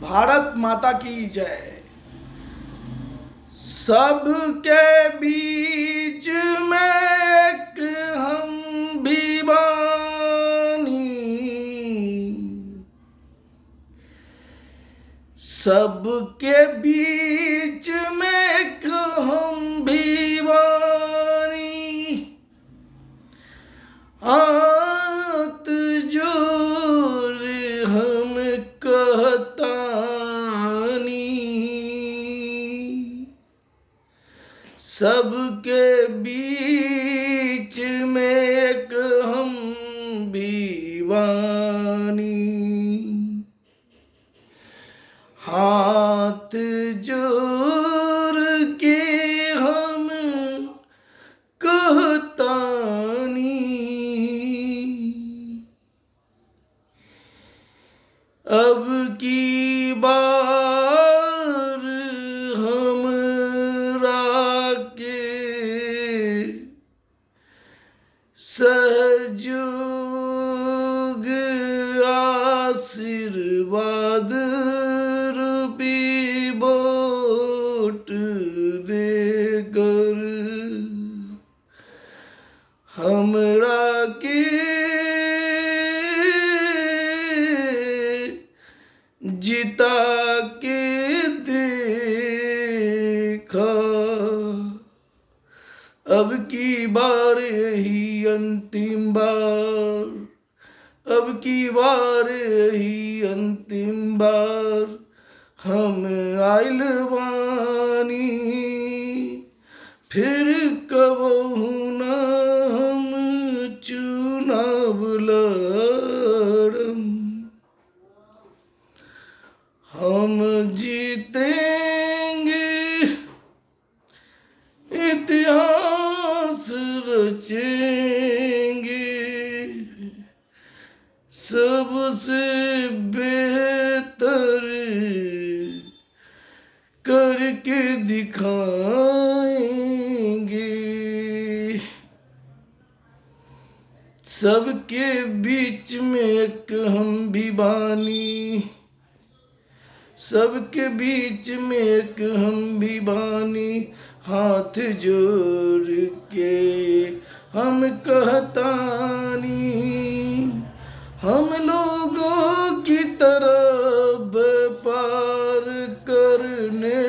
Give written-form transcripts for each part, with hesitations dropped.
भारत माता की जय। सबके बीच में एक हम भी बानी, सबके बीच में एक हम भी बानी, हाथ जोड़ हम कहतानी, सबके बीच में एक हम भी बानी, हाथ जोड़ के हम कहतानी। अब की बार हमरा के सहयोग आशीर्वाद रूपी वोट देकर हमरा के जिता के देखा। अब की बार यही अंतिम बार, अब की बार यही अंतिम बार हम आइल बानी, फिर कबहू न हम चुनाव लड़म, हम जीतेंगे, इतिहास रचेंगे, सबसे बेहतर करके दिखाएंगे। सबके बीच में एक हम भी बानी, सबके बीच में एक हम भी बानी, हाथ जोड़ के हम कहतानी, हम लोगों की तरह व्यापार करने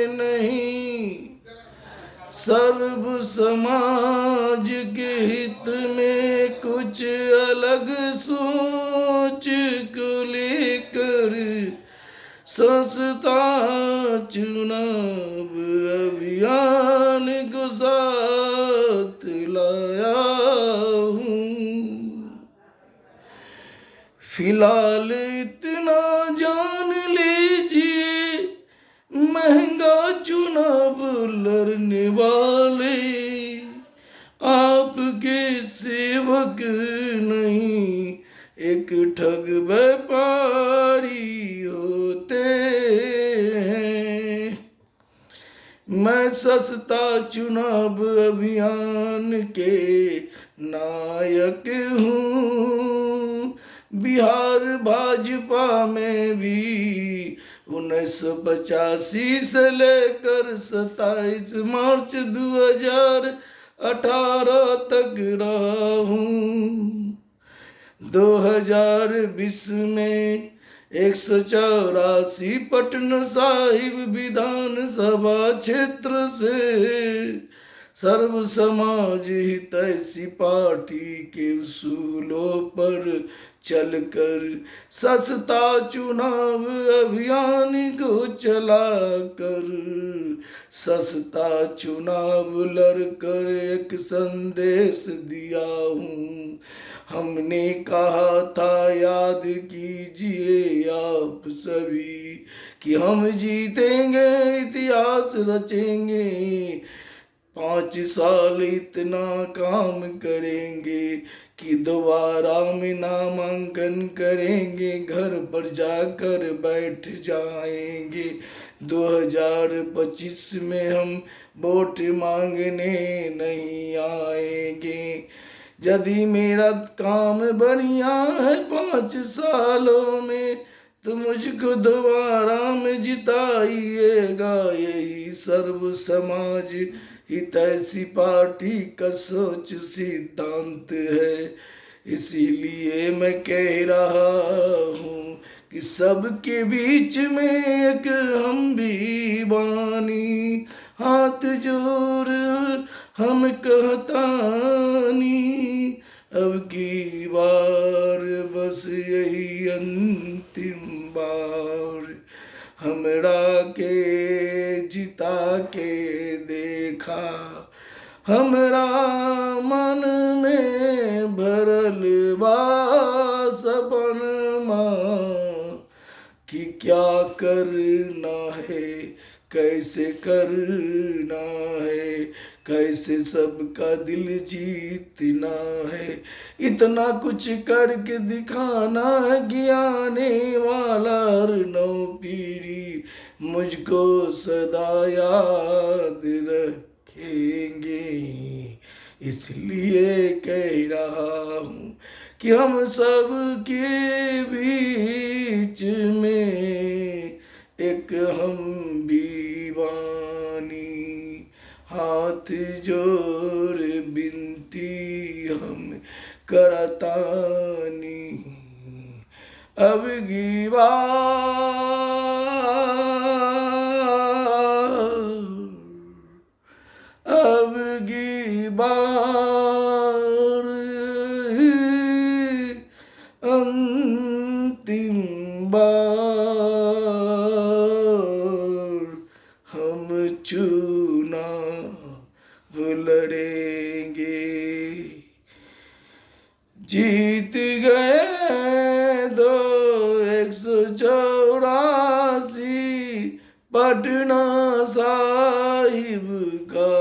नहीं, सर्व समाज के हित में कुछ अलग सोच को लेकर संस्था चुनाव अभियान को साथ लाया हूँ। फिलहाल इतना जान लीजिए, महंगा चुनाव लड़ने वाले आपके सेवक नहीं, एक ठग व्यापारी होते हैं। मैं सस्ता चुनाव अभियान के नायक हूँ। बिहार भाजपा में भी 1985 से लेकर 27 मार्च 2018 तक रहा हूँ। 2020 में 184 पटना साहिब विधानसभा क्षेत्र से सर्व समाज हितैषी पार्टी के उसूलों पर चलकर सस्ता चुनाव अभियान को चलाकर सस्ता चुनाव लड़कर एक संदेश दिया हूँ। हमने कहा था, याद कीजिए आप सभी, कि हम जीतेंगे, इतिहास रचेंगे, 5 साल इतना काम करेंगे कि दोबारा में नामांकन करेंगे, घर पर जाकर बैठ जाएंगे। 2025 में हम वोट मांगने नहीं आएंगे। यदि मेरा काम बढ़िया है 5 सालों में, तो मुझको दोबारा में जिताइएगा। यही सर्व समाज हितैषी पार्टी का सोच सिद्धांत है। इसीलिए मैं कह रहा हूँ कि सबके बीच में एक हम भी बानी। हाथ जोड़ हम कहतानी, अब की बार बस यही अंतिम बार। हमरा के जिता के देखा, हमरा मन में भरल बा सपनमा कि क्या करना है, कैसे करना है, कैसे सबका दिल जीतना है। इतना कुछ करके दिखाना है कि आने वाला हर नौ पीढ़ी मुझको सदा याद रखेंगे। इसलिए कह रहा हूँ कि हम सब के बीच में एक हम भी बानी। हाथ जोड़ बिनती हम करतानी, अब की बार, अब की बार अंतिम बार हम चुनाव लड़ेंगे। जीत गए दो 184, पटना साहिब का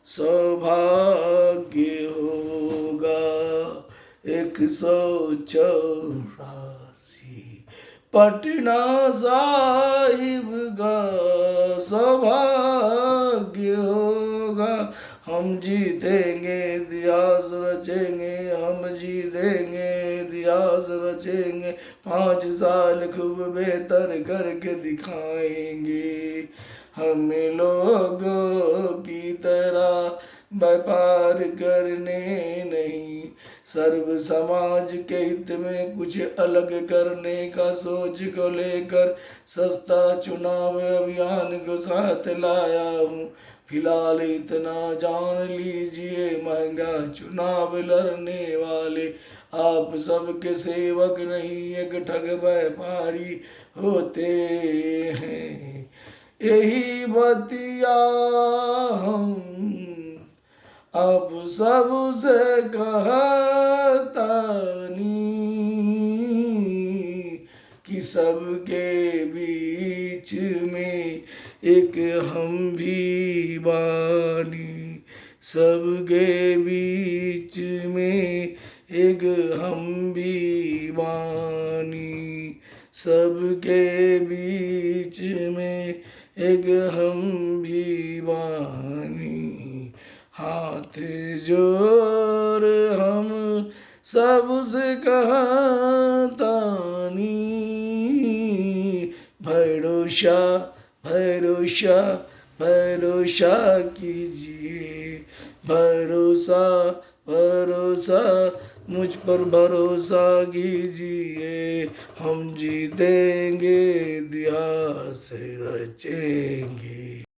सौभाग्य होगा। 184 पटना साहिब का सौभाग्य होगा। हम जीतेंगे, इतिहास रचेंगे, हम जीतेंगे, इतिहास रचेंगे। 5 साल खूब बेहतर करके दिखाएंगे। हम लोगों की तरह व्यापार करने नहीं, सर्व समाज के हित में कुछ अलग करने का सोच को लेकर सस्ता चुनाव अभियान को साथ लाया हूँ। फिलहाल इतना जान लीजिए, महंगा चुनाव लड़ने वाले आप सबके सेवक नहीं, एक ठग व्यापारी होते हैं। यही बतिया हम अब सबसे कहतानी कि सबके बीच में एक हम भी बानी। सबके बीच में एक हम भी बानी। सबके बीच में एक हम भी बानी। हाथ जोड़ हम सबसे कहतानी, भरोसा भरोसा भरोसा कीजिए। भरोसा भरोसा मुझ पर भरोसा कीजिए। हम जीतेंगे, इतिहास रचेंगे।